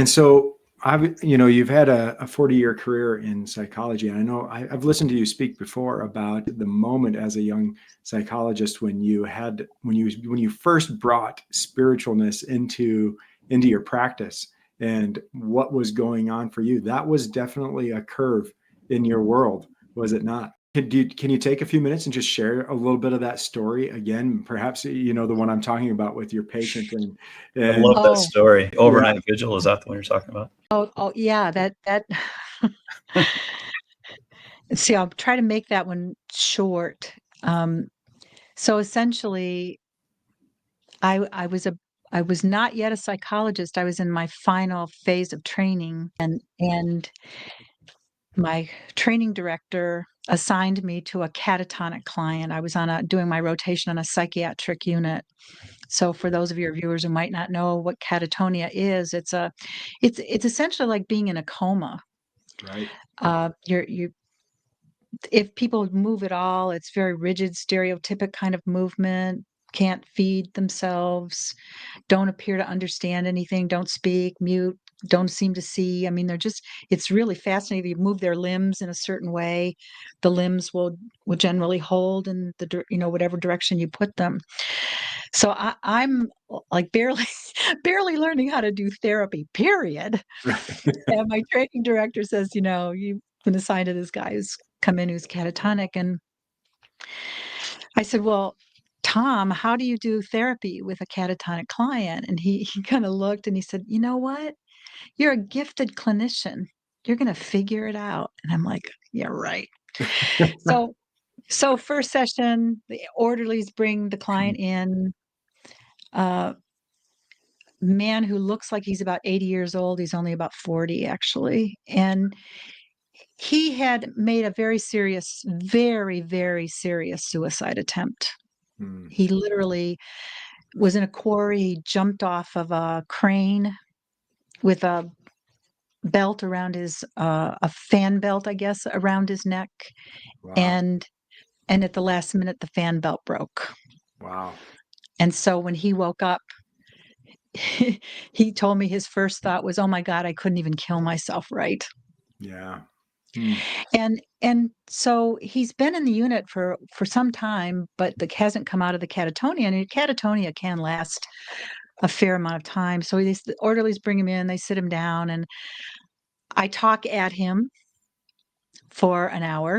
And so you've had a 40-year career in psychology. And I know I've listened to you speak before about the moment as a young psychologist when you first brought spiritualness into your practice and what was going on for you. That was definitely a curve in your world, was it not? Can you take a few minutes and just share a little bit of that story again? Perhaps, the one I'm talking about with your patient I and love that Oh, story. yeah, Overnight vigil, is that the one you're talking about? oh, yeah, that see, I'll try to make that one short. Um, so essentially, I was I was not yet a psychologist. I was in my final phase of training, and my training director assigned me to a catatonic client. I was doing my rotation on a psychiatric unit. So for those of your viewers who might not know what catatonia is, it's essentially like being in a coma. right. You if people move at all, it's very rigid, stereotypic kind of movement, can't feed themselves, don't appear to understand anything, don't speak, mute, don't seem to see. I mean, it's really fascinating. You move their limbs in a certain way, the limbs will generally hold in whatever direction you put them. So I'm like barely barely learning how to do therapy, period. Right. And my training director says, you've been assigned to this guy who's come in who's catatonic. And I said, well, Tom, how do you do therapy with a catatonic client? And he kind of looked and he said, you know what? You're a gifted clinician. You're going to figure it out. And I'm like, yeah, right. So, so first session, the orderlies bring the client in. Uh, Man who looks like he's about 80 years old. He's only about 40, actually. And he had made a very serious, very, very serious suicide attempt. Hmm. He literally was in a quarry. He jumped off of a crane with a belt around a fan belt, I guess, around his neck. Wow. And at the last minute, the fan belt broke. Wow. And so when he woke up, he told me his first thought was, "Oh my God, I couldn't even kill myself, right?" Yeah. Hmm. And so he's been in the unit for some time, but hasn't come out of the catatonia. And catatonia can last a fair amount of time. So the orderlies bring him in, they sit him down, and I talk at him for an hour.